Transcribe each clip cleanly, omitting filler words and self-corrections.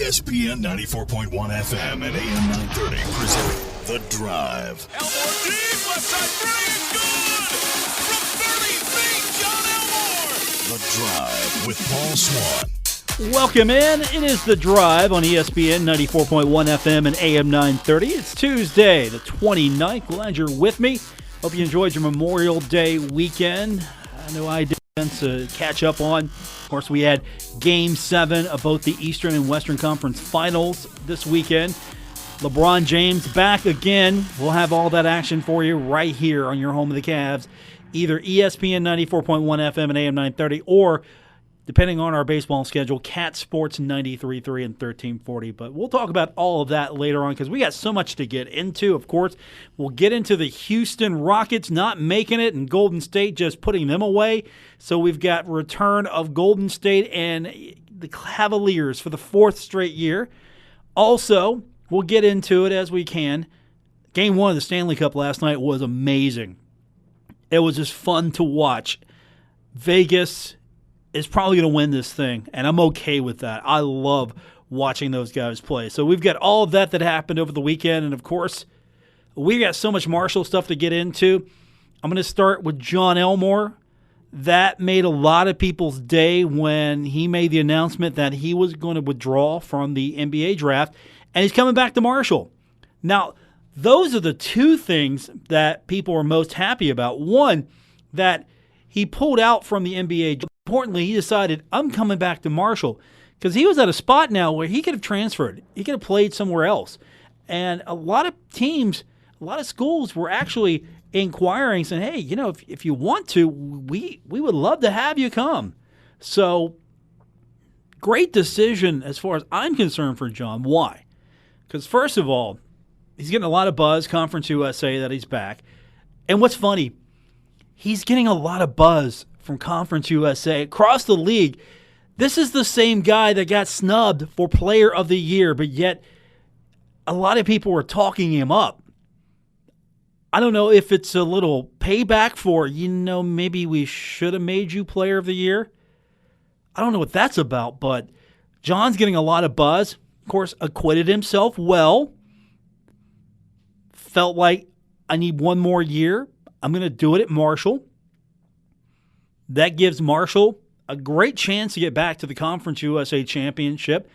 ESPN 94.1 FM and AM 930 present The Drive. Elmore deep, left side, brilliant, good! From 30 feet, Jonh Elmore! The Drive with Paul Swann. Welcome in. It is The Drive on ESPN 94.1 FM and AM 930. It's Tuesday, the 29th. Glad you're with me. Hope you enjoyed your Memorial Day weekend. I know I did to catch up on. Of course, we had Game 7 of both the Eastern and Western Conference Finals this weekend. LeBron James back again. We'll have all that action for you right here on your home of the Cavs. Either ESPN 94.1 FM and AM 930 or, depending on our baseball schedule, Cat Sports 93.3 and 1340. But we'll talk about all of that later on because we got so much to get into. Of course, we'll get into the Houston Rockets not making it and Golden State just putting them away. So we've got return of Golden State and the Cavaliers for the fourth straight year. Also, we'll get into it as we can. Game 1 of the Stanley Cup last night was amazing. It was just fun to watch. Vegas is probably going to win this thing, and I'm okay with that. I love watching those guys play. So we've got all of that happened over the weekend, and of course, we've got so much Marshall stuff to get into. I'm going to start with Jonh Elmore. That made a lot of people's day when he made the announcement that he was going to withdraw from the NBA draft, and he's coming back to Marshall. Now, those are the two things that people are most happy about. One, that he pulled out from the NBA. Importantly, he decided, I'm coming back to Marshall, because he was at a spot now where he could have transferred. He could have played somewhere else. And a lot of teams, a lot of schools were actually inquiring, saying, hey, you know, if you want to, we would love to have you come. So, great decision as far as I'm concerned for Jonh. Why? Because first of all, he's getting a lot of buzz, Conference USA, that he's back. And what's funny, he's getting a lot of buzz from Conference USA across the league. This is the same guy that got snubbed for Player of the Year, but yet a lot of people were talking him up. I don't know if it's a little payback for, maybe we should have made you Player of the Year. I don't know what that's about, but John's getting a lot of buzz. Of course, acquitted himself well. Felt like I need one more year. I'm going to do it at Marshall. That gives Marshall a great chance to get back to the Conference USA Championship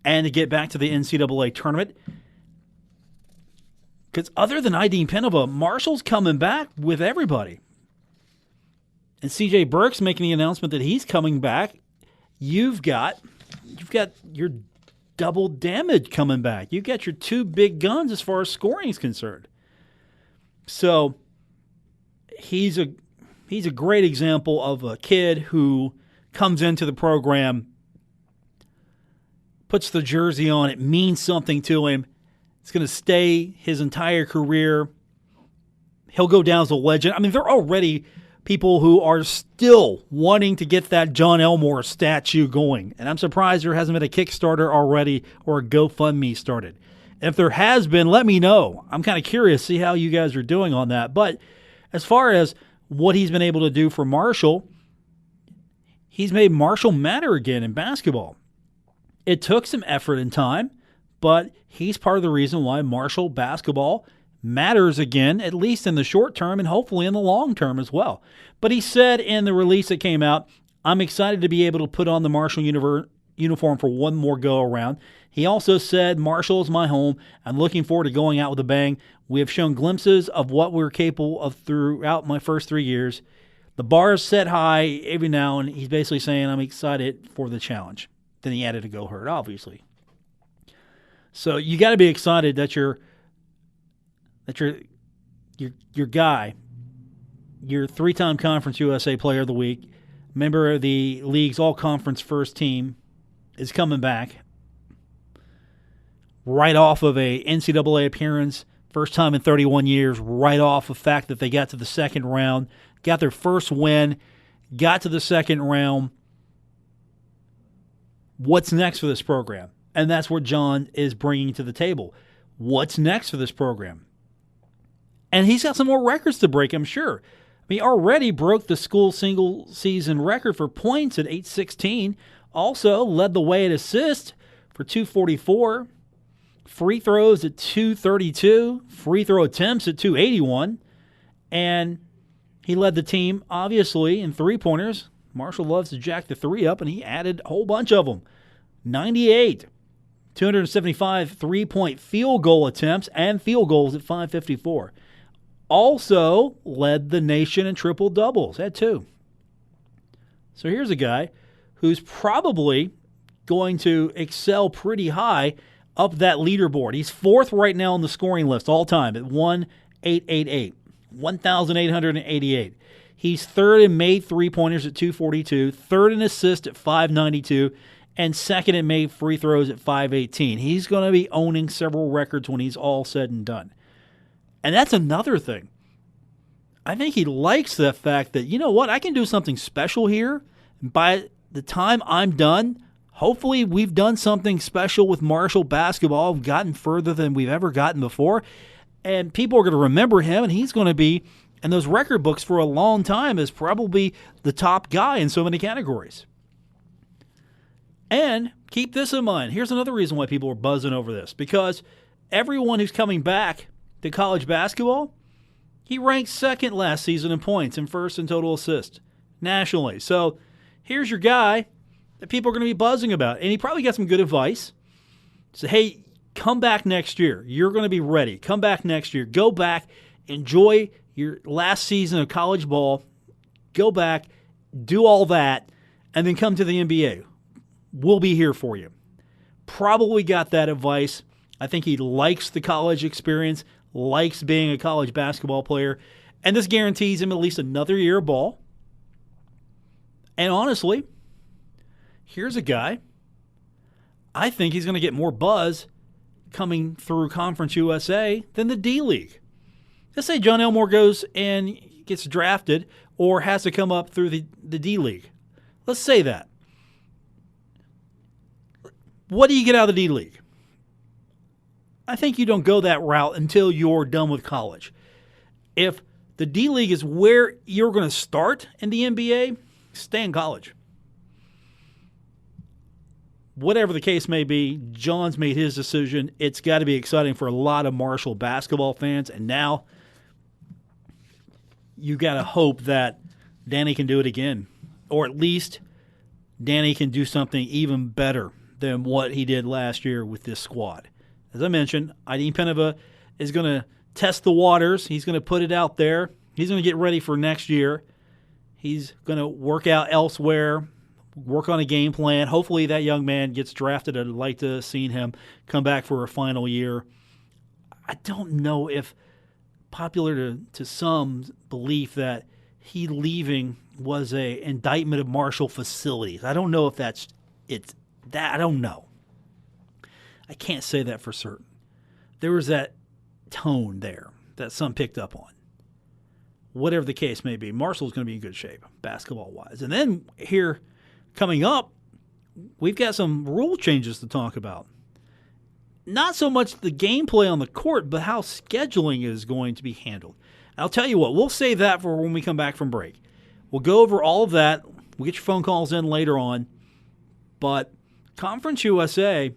and to get back to the NCAA tournament. Because other than Aydin Penova, Marshall's coming back with everybody. And C.J. Burke's making the announcement that he's coming back. You've got your double damage coming back. You've got your two big guns as far as scoring is concerned. So he's a great example of a kid who comes into the program, puts the jersey on, it means something to him. It's going to stay his entire career. He'll go down as a legend. I mean, there are already people who are still wanting to get that Jonh Elmore statue going. And I'm surprised there hasn't been a Kickstarter already or a GoFundMe started. And if there has been, let me know. I'm kind of curious to see how you guys are doing on that. But as far as what he's been able to do for Marshall, he's made Marshall matter again in basketball. It took some effort and time, but he's part of the reason why Marshall basketball matters again, at least in the short term and hopefully in the long term as well. But he said in the release that came out, I'm excited to be able to put on the Marshall uniform for one more go-around. He also said, Marshall is my home. I'm looking forward to going out with a bang. We have shown glimpses of what we're capable of throughout my first 3 years. The bar is set high every now and he's basically saying, I'm excited for the challenge. Then he added a go hurt, obviously. So you got to be excited that your guy, your three-time Conference USA Player of the Week, member of the league's all-conference first team, is coming back right off of a NCAA appearance, first time in 31 years, right off the fact that they got to the second round, got their first win, got to the second round. What's next for this program? And that's what Jonh is bringing to the table. What's next for this program? And he's got some more records to break, I'm sure. I mean, he already broke the school single-season record for points at 816. Also led the way at assists for for 244. Free throws at 232. Free throw attempts at 281. And he led the team, obviously, in three-pointers. Marshall loves to jack the three up, and he added a whole bunch of them. 98. 275 three-point field goal attempts and field goals at 554. Also led the nation in triple-doubles, had 2. So here's a guy who's probably going to excel pretty high up that leaderboard. He's 4th right now on the scoring list all time at 1,888, 1,888. He's 3rd in made three-pointers at 242, 3rd in assists at 592, and 2nd in made free throws at 518. He's going to be owning several records when he's all said and done. And that's another thing. I think he likes the fact that, you know what, I can do something special here. And by the time I'm done, hopefully we've done something special with Marshall basketball. We've gotten further than we've ever gotten before. And people are going to remember him, and he's going to be in those record books for a long time as probably the top guy in so many categories. And keep this in mind. Here's another reason why people are buzzing over this. Because everyone who's coming back to college basketball, he ranked 2nd last season in points and 1st in total assists nationally. So here's your guy that people are going to be buzzing about. And he probably got some good advice. Say, hey, come back next year. You're going to be ready. Come back next year. Go back. Enjoy your last season of college ball. Go back. Do all that. And then come to the NBA. We'll be here for you. Probably got that advice. I think he likes the college experience, likes being a college basketball player, and this guarantees him at least another year of ball. And honestly, here's a guy, I think he's going to get more buzz coming through Conference USA than the D-League. Let's say Jonh Elmore goes and gets drafted or has to come up through the D-League. Let's say that. What do you get out of the D-League? I think you don't go that route until you're done with college. If the D-League is where you're going to start in the NBA, stay in college. Whatever the case may be, John's made his decision. It's got to be exciting for a lot of Marshall basketball fans. And now you got to hope that Danny can do it again. Or at least Danny can do something even better than what he did last year with this squad. As I mentioned, Aidin Peneva is going to test the waters. He's going to put it out there. He's going to get ready for next year. He's going to work out elsewhere, work on a game plan. Hopefully that young man gets drafted. I'd like to have seen him come back for a final year. I don't know if popular to some belief that he leaving was a indictment of Marshall facilities. I don't know if it's that. I don't know. I can't say that for certain. There was that tone there that some picked up on. Whatever the case may be, Marshall's going to be in good shape, basketball-wise. And then here, coming up, we've got some rule changes to talk about. Not so much the gameplay on the court, but how scheduling is going to be handled. I'll tell you what, we'll save that for when we come back from break. We'll go over all of that. We'll get your phone calls in later on. But Conference USA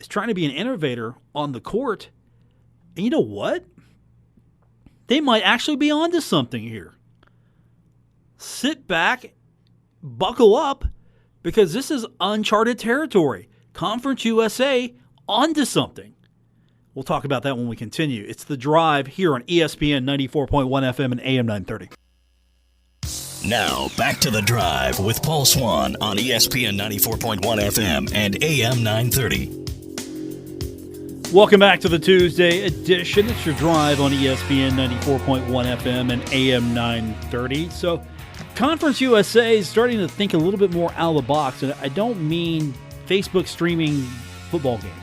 is trying to be an innovator on the court. And you know what? They might actually be onto something here. Sit back, buckle up, because this is uncharted territory. Conference USA onto something. We'll talk about that when we continue. It's The Drive here on ESPN 94.1 FM and AM 930. Now, back to The Drive with Paul Swann on ESPN 94.1 FM and AM 930. Welcome back to the Tuesday edition. It's your Drive on ESPN 94.1 FM and AM 930. So, Conference USA is starting to think a little bit more out of the box. And I don't mean Facebook streaming football games.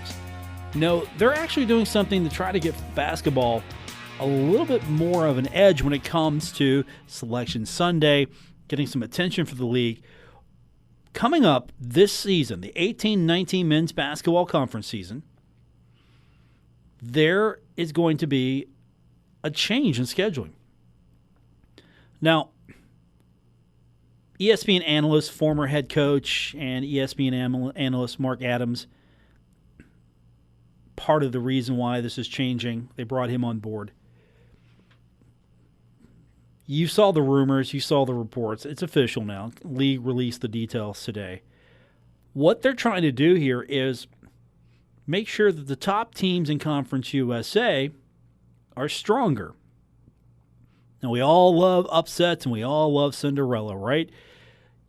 No, they're actually doing something to try to get basketball a little bit more of an edge when it comes to Selection Sunday, getting some attention for the league. Coming up this season, the 18-19 men's basketball conference season, there is going to be a change in scheduling. Now, ESPN analyst, former head coach, and ESPN analyst Mark Adams part of the reason why this is changing. They brought him on board. You saw the rumors. You saw the reports. It's official now. League released the details today. What they're trying to do here is make sure that the top teams in Conference USA are stronger. Now, we all love upsets and we all love Cinderella, right?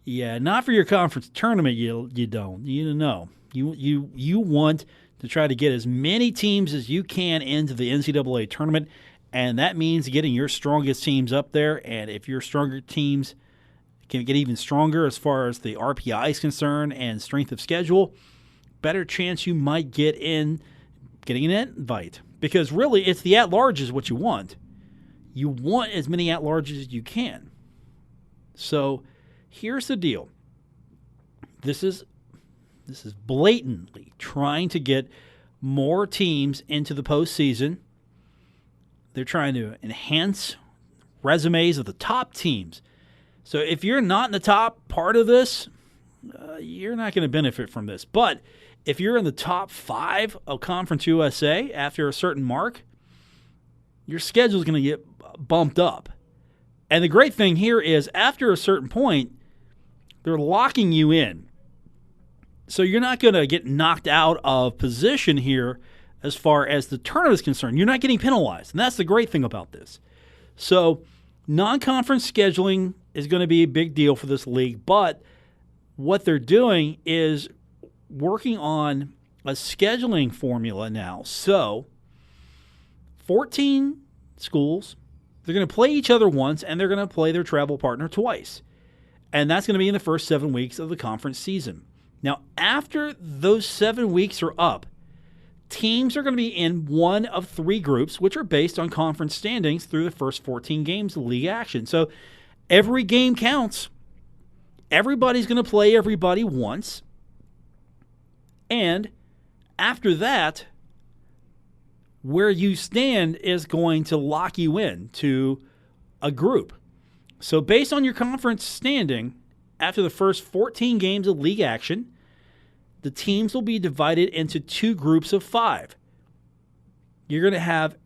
Yeah, not for your conference tournament, you don't. You know. You want to try to get as many teams as you can into the NCAA tournament, and that means getting your strongest teams up there. And if your stronger teams can get even stronger as far as the RPI is concerned and strength of schedule, better chance you might getting an invite. Because really, it's the at-large is what you want. You want as many at-larges as you can. So here's the deal. This is blatantly trying to get more teams into the postseason. They're trying to enhance resumes of the top teams. So if you're not in the top part of this, you're not going to benefit from this. But if you're in the top 5 of Conference USA after a certain mark, your schedule is going to get bumped up. And the great thing here is after a certain point, they're locking you in. So you're not going to get knocked out of position here as far as the tournament is concerned. You're not getting penalized, and that's the great thing about this. So non-conference scheduling is going to be a big deal for this league, but what they're doing is working on a scheduling formula now. So 14 schools, they're going to play each other once, and they're going to play their travel partner twice. And that's going to be in the first 7 weeks of the conference season. Now, after those 7 weeks are up, teams are going to be in one of 3 groups, which are based on conference standings through the first 14 games of league action. So every game counts. Everybody's going to play everybody once. And after that, where you stand is going to lock you in to a group. So based on your conference standing, after the first 14 games of league action, the teams will be divided into 2 groups of 5. You're going to have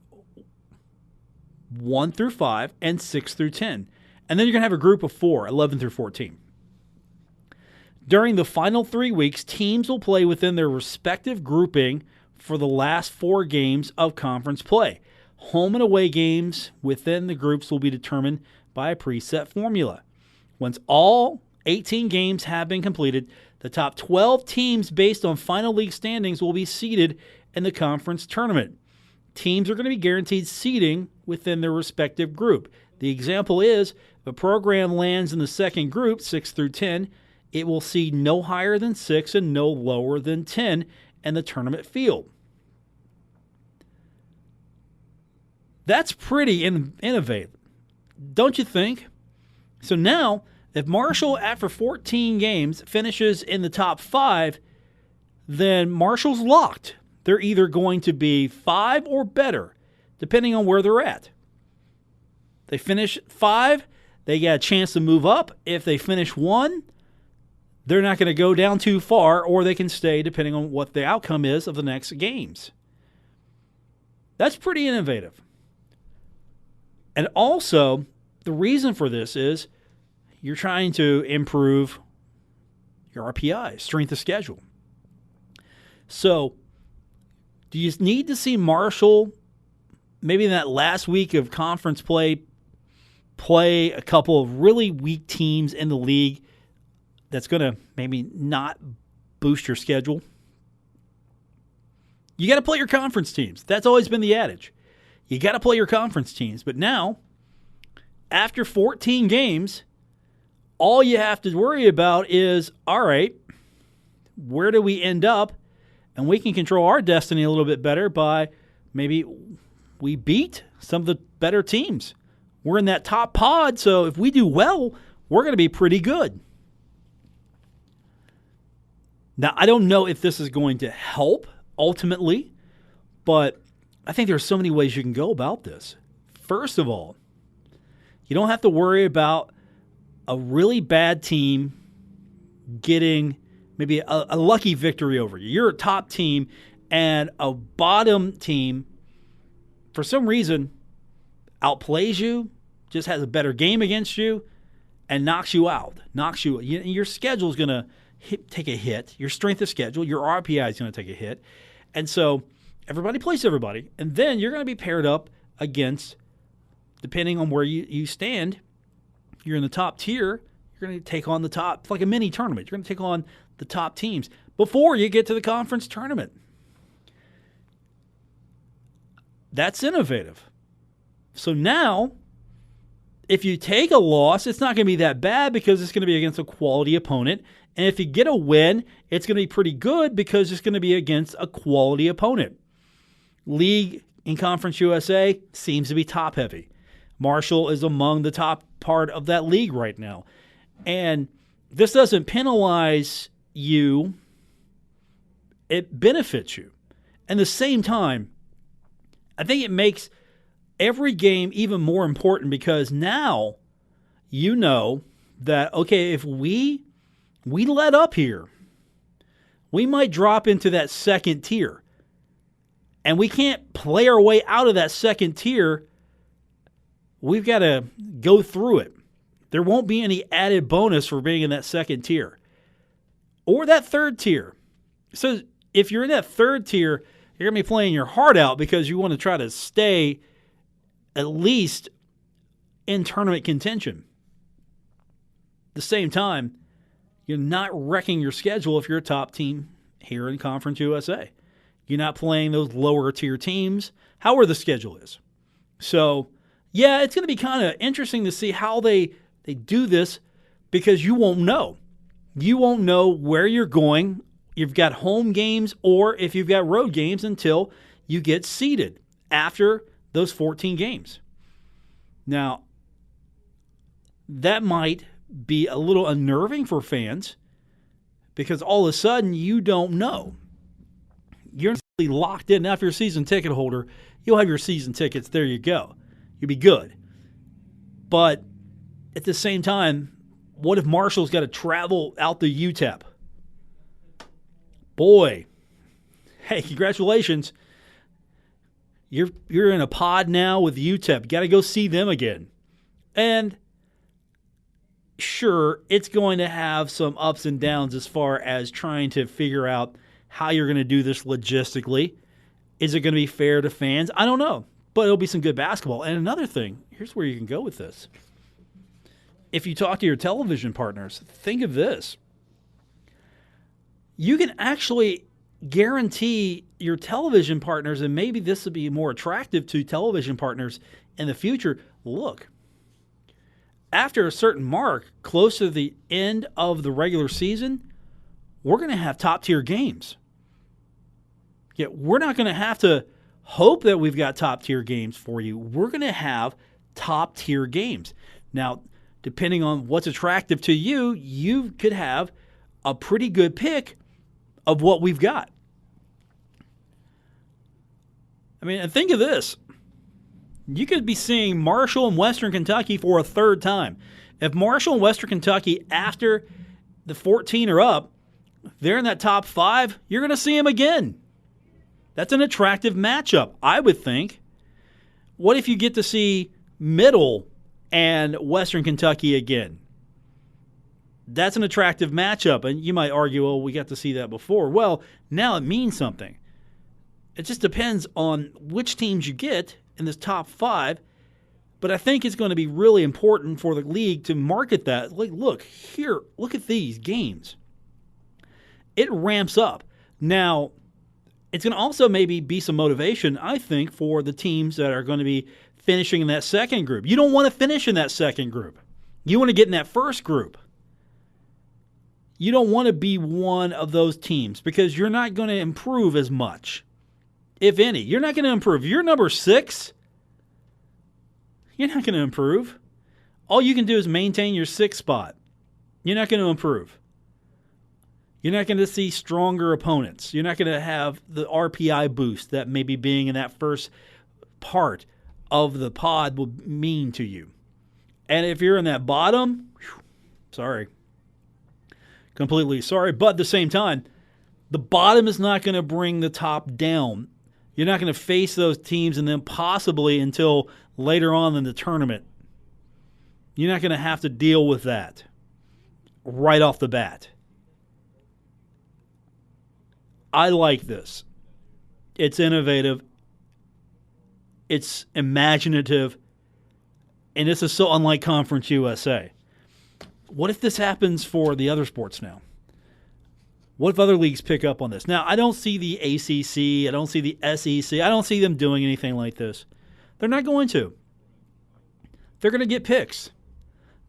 1 through 5 and 6 through 10. And then you're going to have a group of 4, 11 through 14. During the final 3 weeks, teams will play within their respective grouping for the last 4 games of conference play. Home and away games within the groups will be determined by a preset formula. Once all 18 games have been completed, the top 12 teams based on final league standings will be seeded in the conference tournament. Teams are going to be guaranteed seeding within their respective group. The example is, if a program lands in the second group, 6 through 10, it will seed no higher than 6 and no lower than 10 in the tournament field. That's pretty innovative, don't you think? So now, if Marshall, after 14 games, finishes in the top 5, then Marshall's locked. They're either going to be 5 or better, depending on where they're at. They finish 5, they get a chance to move up. If they finish 1, they're not going to go down too far, or they can stay depending on what the outcome is of the next games. That's pretty innovative. And also, the reason for this is you're trying to improve your RPI, strength of schedule. So, do you need to see Marshall, maybe in that last week of conference play a couple of really weak teams in the league that's going to maybe not boost your schedule? You got to play your conference teams. That's always been the adage. You got to play your conference teams. But now, after 14 games, all you have to worry about is, all right, where do we end up? And we can control our destiny a little bit better by maybe we beat some of the better teams. We're in that top pod, so if we do well, we're going to be pretty good. Now, I don't know if this is going to help ultimately, but I think there are so many ways you can go about this. First of all, you don't have to worry about a really bad team getting maybe a lucky victory over you. You're a top team, and a bottom team, for some reason, outplays you, just has a better game against you, and knocks you out. Your schedule is going to take a hit. Your strength of schedule, your RPI is going to take a hit. And so everybody plays everybody. And then you're going to be paired up against, depending on where you stand, you're in the top tier, you're going to take on the top, it's like a mini tournament. You're going to take on the top teams before you get to the conference tournament. That's innovative. So now, if you take a loss, it's not going to be that bad because it's going to be against a quality opponent. And if you get a win, it's going to be pretty good because it's going to be against a quality opponent. League in Conference USA seems to be top-heavy. Marshall is among the top part of that league right now. And this doesn't penalize you. It benefits you. At the same time, I think it makes every game even more important because now you know that, okay, if we let up here, we might drop into that second tier. And we can't play our way out of that second tier. We've got to go through it. There won't be any added bonus for being in that second tier or that third tier. So if you're in that third tier, you're going to be playing your heart out because you want to try to stay at least in tournament contention. At the same time, you're not wrecking your schedule if you're a top team here in Conference USA. You're not playing those lower tier teams, however the schedule is. So, yeah, it's going to be kind of interesting to see how they do this because you won't know. You won't know where you're going. You've got home games or if you've got road games until you get seeded after those 14 games. Now, that might be a little unnerving for fans because all of a sudden you don't know. You're locked in. Now, if you're a season ticket holder, you'll have your season tickets. There you go. You'll be good. But at the same time, what if Marshall's got to travel out to UTEP? Boy, hey, congratulations. You're in a pod now with UTEP. Got to go see them again. And sure, it's going to have some ups and downs as far as trying to figure out how you're going to do this logistically. Is it going to be fair to fans? I don't know, but it'll be some good basketball. And another thing, here's where you can go with this. If you talk to your television partners, think of this. You can actually guarantee your television partners, and maybe this will be more attractive to television partners in the future. Look, after a certain mark, close to the end of the regular season, we're going to have top-tier games. Yeah, we're not going to have to hope that we've got top-tier games for you. We're going to have top-tier games. Now, depending on what's attractive to you, you could have a pretty good pick of what we've got. I mean, and think of this. You could be seeing Marshall and Western Kentucky for a third time. If Marshall and Western Kentucky, after the 14 are up, they're in that top 5, you're going to see them again. That's an attractive matchup, I would think. What if you get to see Middle and Western Kentucky again? That's an attractive matchup, and you might argue, well, we got to see that before. Well, now it means something. It just depends on which teams you get in this top 5, but I think it's going to be really important for the league to market that. Like, look, here, look at these games. It ramps up. Now, it's going to also maybe be some motivation, I think, for the teams that are going to be finishing in that second group. You don't want to finish in that second group. You want to get in that first group. You don't want to be one of those teams because you're not going to improve as much, if any. You're not going to improve. You're number 6. You're not going to improve. All you can do is maintain your 6th spot. You're not going to improve. You're not going to see stronger opponents. You're not going to have the RPI boost that maybe being in that first part of the pod will mean to you. And if you're in that bottom, sorry. Completely sorry. But at the same time, The bottom is not going to bring the top down. You're not going to face those teams and then possibly until later on in the tournament. You're not going to have to deal with that right off the bat. I like this. It's innovative. It's imaginative. And this is so unlike Conference USA. What if this happens for the other sports now? What if other leagues pick up on this? Now, I don't see the ACC. I don't see the SEC. I don't see them doing anything like this. They're not going to. They're going to get picks.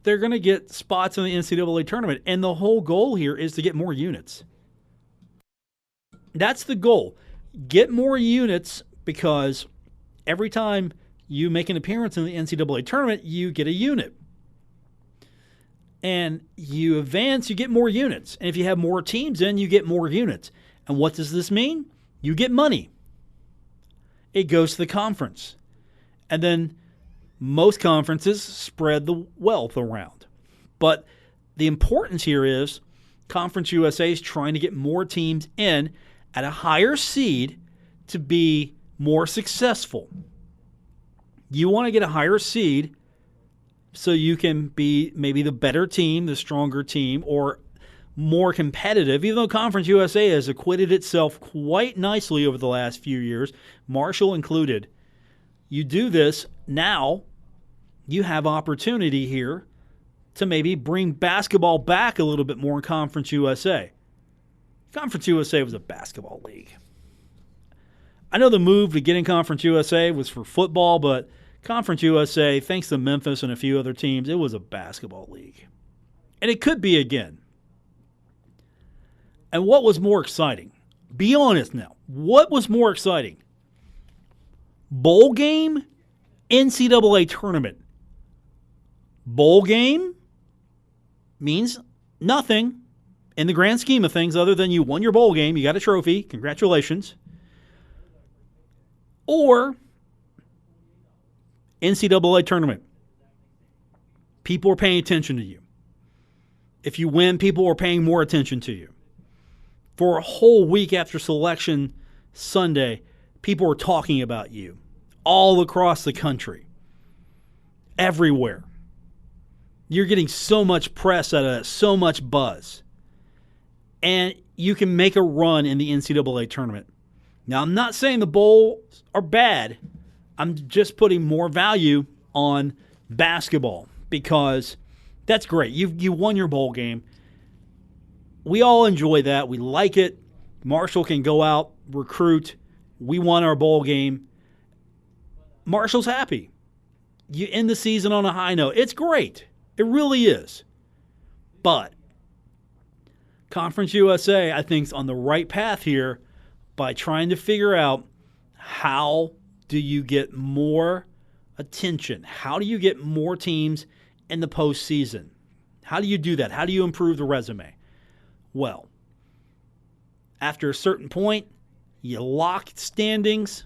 They're going to get spots in the NCAA tournament. And the whole goal here is to get more units. That's the goal. Get more units because every time you make an appearance in the NCAA tournament, you get a unit. And you advance, you get more units. And if you have more teams in, you get more units. And what does this mean? You get money. It goes to the conference. And then most conferences spread the wealth around. But the importance here is Conference USA is trying to get more teams in at a higher seed to be more successful. You want to get a higher seed so you can be maybe the better team, the stronger team, or more competitive, even though Conference USA has acquitted itself quite nicely over the last few years, Marshall included. You do this, now you have opportunity here to maybe bring basketball back a little bit more in Conference USA. Conference USA was a basketball league. I know the move to get in Conference USA was for football, but Conference USA, thanks to Memphis and a few other teams, it was a basketball league. And it could be again. And what was more exciting? Be honest now. What was more exciting? Bowl game, NCAA tournament. Bowl game means nothing in the grand scheme of things other than you won your bowl game, you got a trophy, congratulations. Or NCAA tournament. People are paying attention to you. If you win, people are paying more attention to you. For a whole week after Selection Sunday, people are talking about you all across the country, everywhere. You're getting so much press out of it, so much buzz. And you can make a run in the NCAA tournament. Now, I'm not saying the bowls are bad. I'm just putting more value on basketball because that's great. You won your bowl game. We all enjoy that. We like it. Marshall can go out, recruit. We won our bowl game. Marshall's happy. You end the season on a high note. It's great. It really is. But Conference USA, I think, is on the right path here by trying to figure out how do you get more attention? How do you get more teams in the postseason? How do you do that? How do you improve the resume? Well, after a certain point, you lock standings.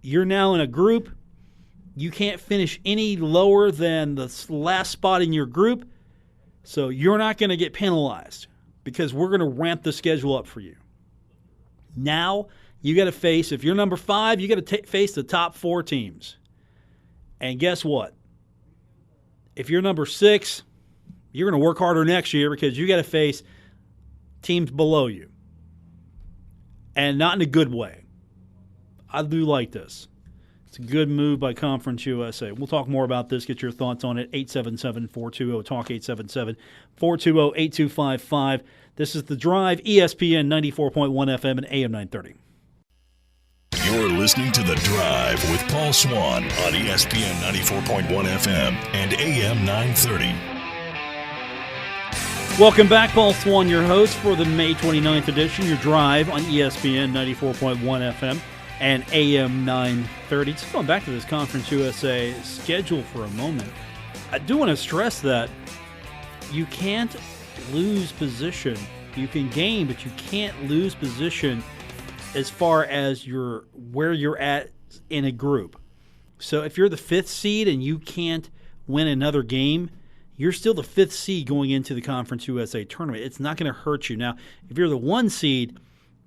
You're now in a group. You can't finish any lower than the last spot in your group, so you're not going to get penalized because we're going to ramp the schedule up for you. Now, you got to face, if you're number 5, you got to face the top 4 teams. And guess what? If you're number 6, you're going to work harder next year because you got to face teams below you. And not in a good way. I do like this. It's a good move by Conference USA. We'll talk more about this. Get your thoughts on it. 877-420-TALK, 877-420-8255. This is The Drive, ESPN 94.1 FM and AM 930. You're listening to The Drive with Paul Swann on ESPN 94.1 FM and AM 930. Welcome back. Paul Swann, your host for the May 29th edition, Your Drive on ESPN 94.1 FM and AM 930. Just going back to this Conference USA schedule for a moment, I do want to stress that you can't lose position. You can gain, but you can't lose position as far as where you're at in a group. So if you're the 5th seed and you can't win another game, you're still the 5th seed going into the Conference USA tournament. It's not going to hurt you. Now, if you're the 1 seed,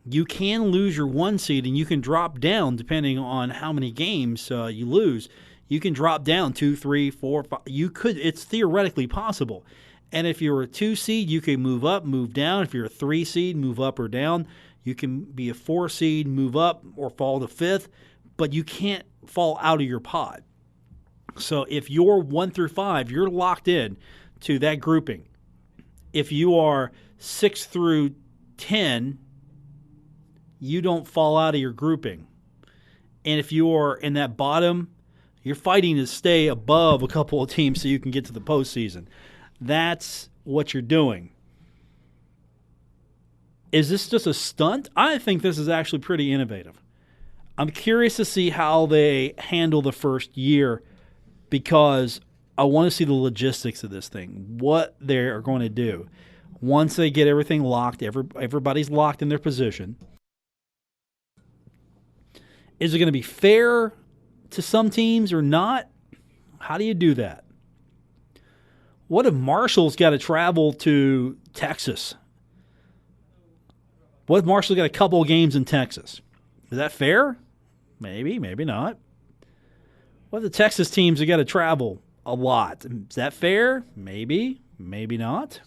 you can lose your 1 seed and you can drop down depending on how many games you lose. You can drop down 2, 3, 4, 5. You could. It's theoretically possible. And if you're a 2 seed, you can move up, move down. If you're a 3 seed, move up or down. You can be a 4 seed, move up or fall to 5th, but you can't fall out of your pod. So if you're 1 through 5, you're locked in to that grouping. If you are 6 through 10, you don't fall out of your grouping. And if you are in that bottom, you're fighting to stay above a couple of teams so you can get to the postseason. That's what you're doing. Is this just a stunt? I think this is actually pretty innovative. I'm curious to see how they handle the first year because I want to see the logistics of this thing, what they are going to do. Once they get everything locked, everybody's locked in their position. Is it going to be fair to some teams or not? How do you do that? What if Marshall's got to travel to Texas? What if Marshall's got a couple of games in Texas? Is that fair? Maybe, maybe not. What if the Texas teams have got to travel a lot? Is that fair? Maybe, maybe not.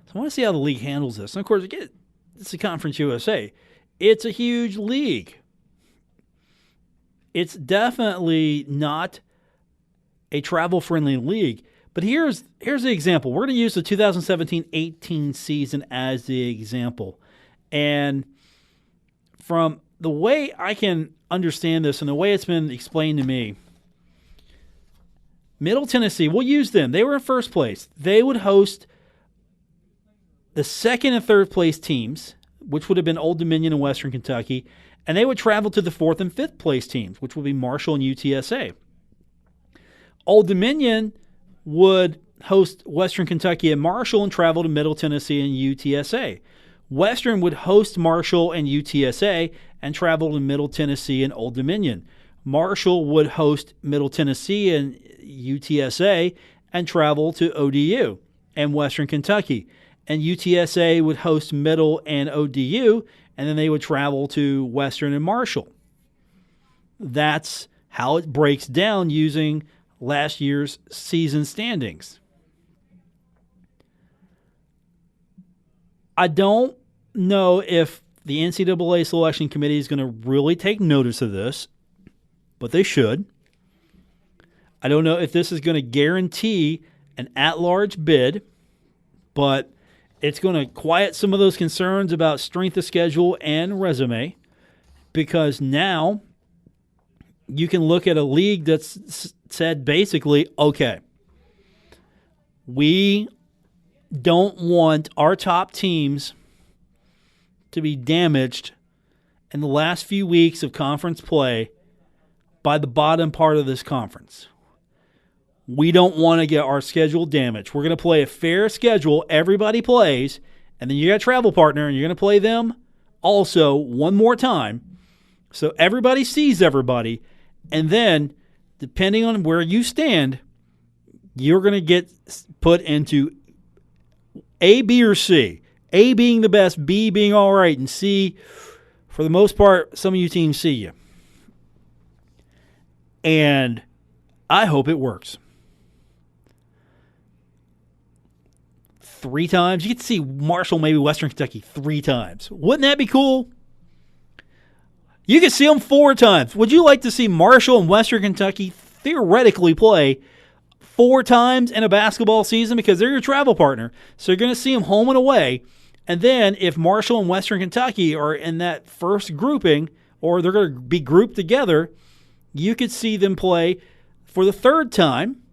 So I want to see how the league handles this. And of course, again, it's the Conference USA. It's a huge league. It's definitely not a travel-friendly league. But here's the example. We're going to use the 2017-18 season as the example. And from the way I can understand this and the way it's been explained to me, Middle Tennessee, we'll use them. They were in first place. They would host the second and third place teams, which would have been Old Dominion and Western Kentucky, and they would travel to the fourth and fifth place teams, which would be Marshall and UTSA. Old Dominion would host Western Kentucky and Marshall and travel to Middle Tennessee and UTSA. Western would host Marshall and UTSA and travel to Middle Tennessee and Old Dominion. Marshall would host Middle Tennessee and UTSA and travel to ODU and Western Kentucky. And UTSA would host Middle and ODU, and then they would travel to Western and Marshall. That's how it breaks down using last year's season standings. I don't know if the NCAA selection committee is going to really take notice of this, but they should. I don't know if this is going to guarantee an at-large bid, but it's going to quiet some of those concerns about strength of schedule and resume, because now you can look at a league that's said basically, okay, we don't want our top teams to be damaged in the last few weeks of conference play by the bottom part of this conference. We don't want to get our schedule damaged. We're going to play a fair schedule. Everybody plays, and then you got a travel partner, and you're going to play them also one more time. So everybody sees everybody, and then depending on where you stand, you're going to get put into A, B, or C. A being the best, B being all right, and C, for the most part, some of you teams see you. And I hope it works. 3 times. You get to see Marshall, maybe Western Kentucky 3 times. Wouldn't that be cool? You could see them 4 times. Would you like to see Marshall and Western Kentucky theoretically play 4 times in a basketball season? Because they're your travel partner. So you're going to see them home and away. And then if Marshall and Western Kentucky are in that first grouping, or they're going to be grouped together, you could see them play for the 3rd time.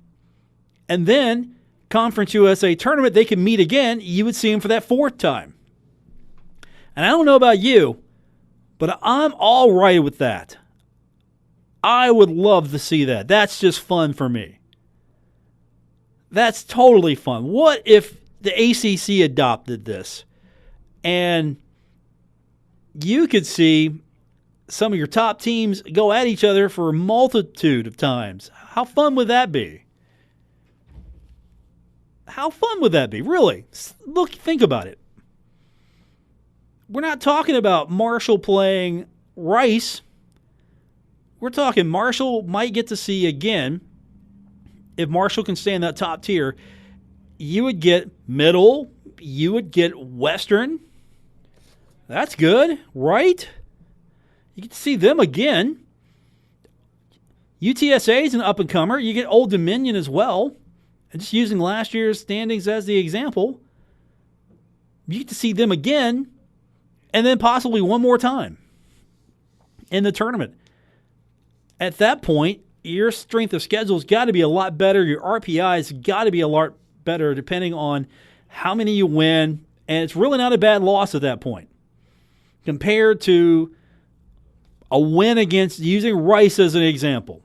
And then Conference USA tournament, they can meet again. You would see them for that 4th time. And I don't know about you, but I'm all right with that. I would love to see that. That's just fun for me. That's totally fun. What if the ACC adopted this? And you could see some of your top teams go at each other for a multitude of times. How fun would that be? How fun would that be? Really? Look, think about it. We're not talking about Marshall playing Rice. We're talking Marshall might get to see again. If Marshall can stay in that top tier, you would get Middle, you would get Western. That's good, right? You get to see them again. UTSA is an up-and-comer. You get Old Dominion as well. And just using last year's standings as the example, you get to see them again and then possibly one more time in the tournament. At that point, your strength of schedule's got to be a lot better. Your RPI's got to be a lot better depending on how many you win. And it's really not a bad loss at that point compared to a win against, using Rice as an example.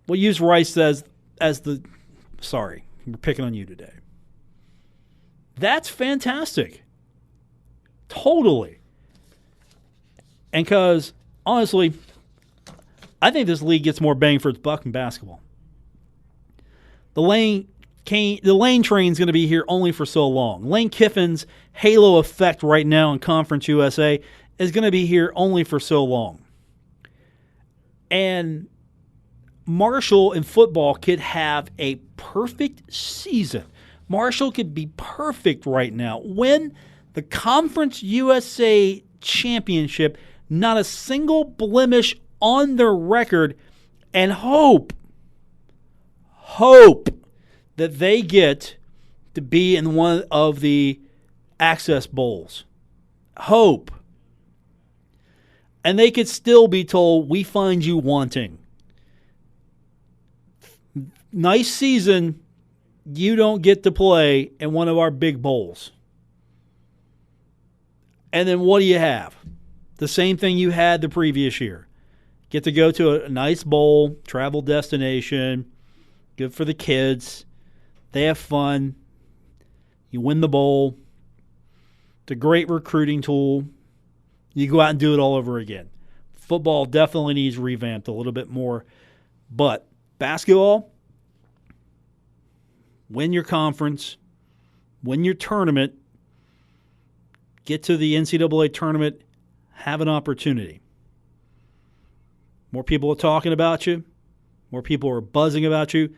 We'll use Rice as the, sorry, we're picking on you today. That's fantastic. Totally. And because, honestly, I think this league gets more bang for its buck in basketball. The Lane train is going to be here only for so long. Lane Kiffin's halo effect right now in Conference USA is going to be here only for so long. And Marshall in football could have a perfect season. Marshall could be perfect right now. Win the Conference USA championship, not a single blemish on their record, and hope that they get to be in one of the Access Bowls. Hope. And they could still be told, we find you wanting. Nice season, you don't get to play in one of our big bowls. And then what do you have? The same thing you had the previous year. Get to go to a nice bowl, travel destination, good for the kids. They have fun. You win the bowl. It's a great recruiting tool. You go out and do it all over again. Football definitely needs revamped a little bit more. But basketball, win your conference, win your tournament, get to the NCAA tournament, have an opportunity. More people are talking about you. More people are buzzing about you.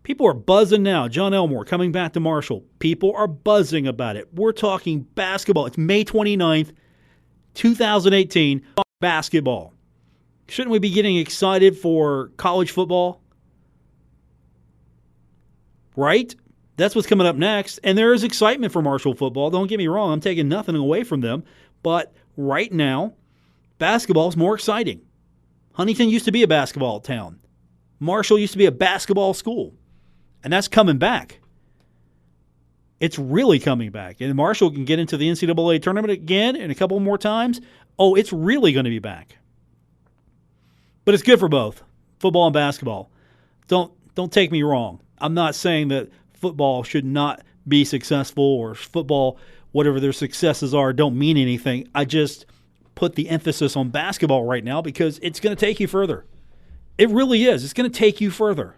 People are buzzing now. Jonh Elmore coming back to Marshall. People are buzzing about it. We're talking basketball. It's May 29th, 2018. Basketball. Shouldn't we be getting excited for college football? Right? That's what's coming up next. And there is excitement for Marshall football. Don't get me wrong. I'm taking nothing away from them. But right now, basketball is more exciting. Huntington used to be a basketball town. Marshall used to be a basketball school. And that's coming back. It's really coming back. And Marshall can get into the NCAA tournament again and a couple more times. Oh, it's really going to be back. But it's good for both, football and basketball. Don't take me wrong. I'm not saying that football should not be successful or football, whatever their successes are, don't mean anything. I just put the emphasis on basketball right now because it's going to take you further. It really is. It's going to take you further.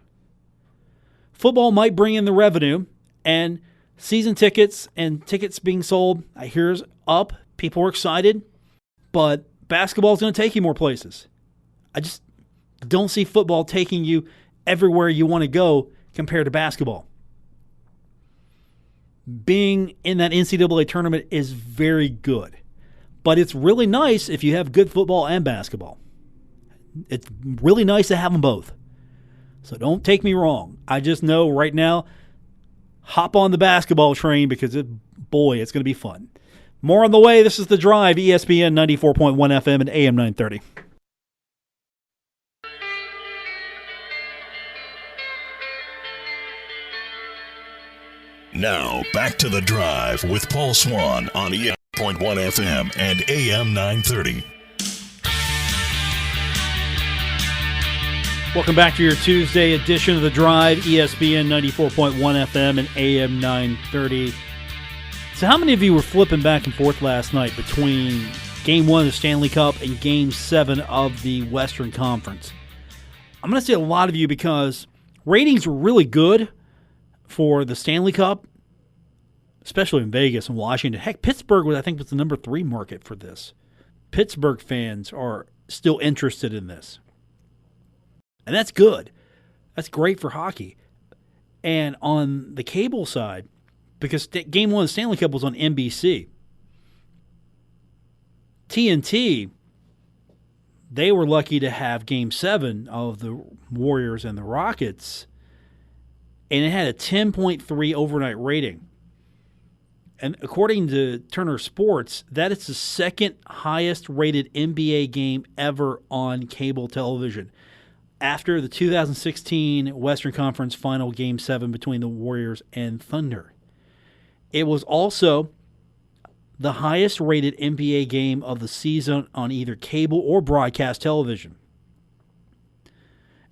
Football might bring in the revenue, and season tickets and tickets being sold, I hear, is up. People are excited, but basketball is going to take you more places. I just don't see football taking you everywhere you want to go compared to basketball. Being in that NCAA tournament is very good, but it's really nice if you have good football and basketball. It's really nice to have them both. So don't take me wrong. I just know right now, hop on the basketball train because, it's going to be fun. More on the way. This is The Drive, ESPN 94.1 FM and AM 930. Now, back to The Drive with Paul Swann on ESPN 94.1 FM and AM 930. Welcome back to your Tuesday edition of The Drive, ESPN 94.1 FM and AM 930. So how many of you were flipping back and forth last night between Game 1 of the Stanley Cup and Game 7 of the Western Conference? I'm going to say a lot of you because ratings were really good, for the Stanley Cup, especially in Vegas and Washington. Heck, Pittsburgh was the number 3 market for this. Pittsburgh fans are still interested in this. And that's good. That's great for hockey. And on the cable side, because Game 1 of the Stanley Cup was on NBC, TNT, they were lucky to have Game 7 of the Warriors and the Rockets, and it had a 10.3 overnight rating. And according to Turner Sports, that is the second highest rated NBA game ever on cable television, after the 2016 Western Conference Final Game 7 between the Warriors and Thunder. It was also the highest rated NBA game of the season on either cable or broadcast television.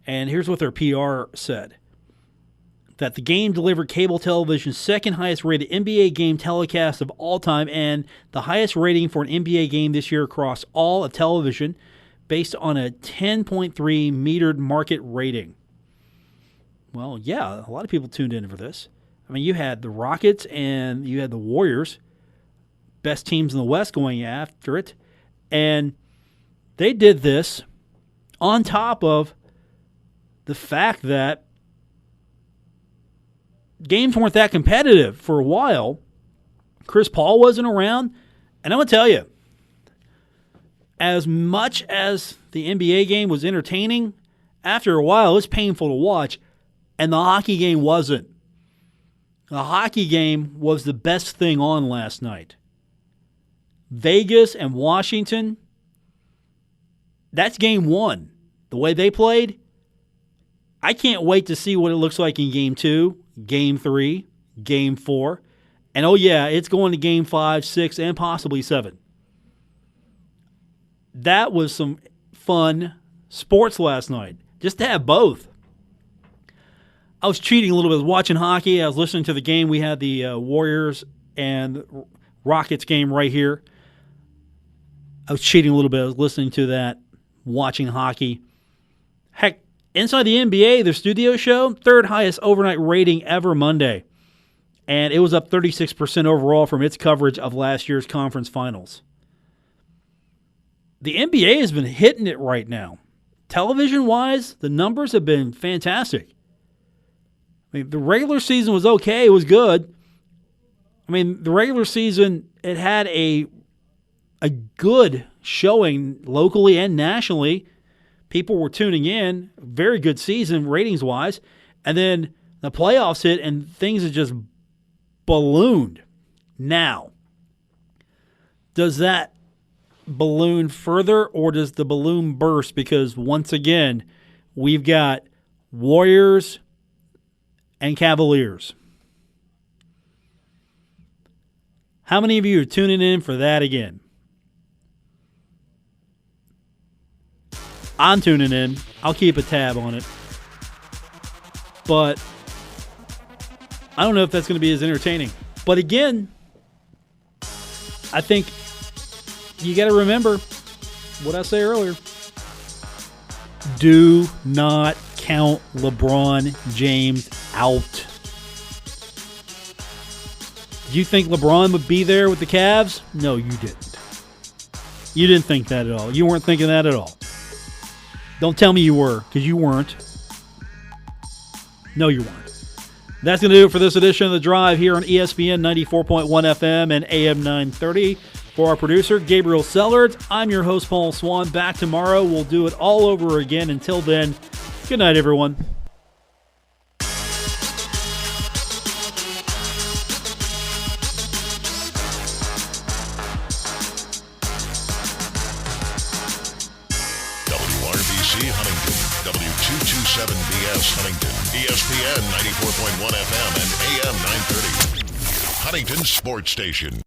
And here's what their PR said: that the game delivered cable television's second highest rated NBA game telecast of all time and the highest rating for an NBA game this year across all of television, based on a 10.3 metered market rating. Well, yeah, a lot of people tuned in for this. I mean, you had the Rockets and you had the Warriors, best teams in the West, going after it. And they did this on top of the fact that games weren't that competitive for a while. Chris Paul wasn't around. And I'm going to tell you, as much as the NBA game was entertaining, after a while it was painful to watch, and the hockey game wasn't. The hockey game was the best thing on last night. Vegas and Washington, that's Game 1. The way they played, I can't wait to see what it looks like in Game 2, Game 3, Game 4. And oh yeah, it's going to Game 5, 6, and possibly 7. That was some fun sports last night, just to have both. I was cheating a little bit. I was watching hockey. I was listening to the game. We had the Warriors and Rockets game right here. I was cheating a little bit. I was listening to that, watching hockey. Heck, inside the NBA, their studio show, third highest overnight rating ever Monday. And it was up 36% overall from its coverage of last year's conference finals. The NBA has been hitting it right now. Television-wise, the numbers have been fantastic. I mean, the regular season was okay. It was good. I mean, the regular season, it had a good showing locally and nationally. People were tuning in. Very good season ratings-wise. And then the playoffs hit and things have just ballooned. Now, does that balloon further, or does the balloon burst? Because once again, we've got Warriors and Cavaliers. How many of you are tuning in for that again? I'm tuning in. I'll keep a tab on it. But I don't know if that's going to be as entertaining. But again, I think you got to remember what I said earlier. Do not count LeBron James out. Do you think LeBron would be there with the Cavs? No, you didn't. You didn't think that at all. You weren't thinking that at all. Don't tell me you were, because you weren't. No, you weren't. That's going to do it for this edition of The Drive here on ESPN 94.1 FM and AM 930. For our producer, Gabriel Sellard, I'm your host, Paul Swann. Back tomorrow. We'll do it all over again. Until then, good night, everyone. WRBC Huntington, W227BS Huntington, ESPN 94.1 FM and AM 930. Huntington Sports Station.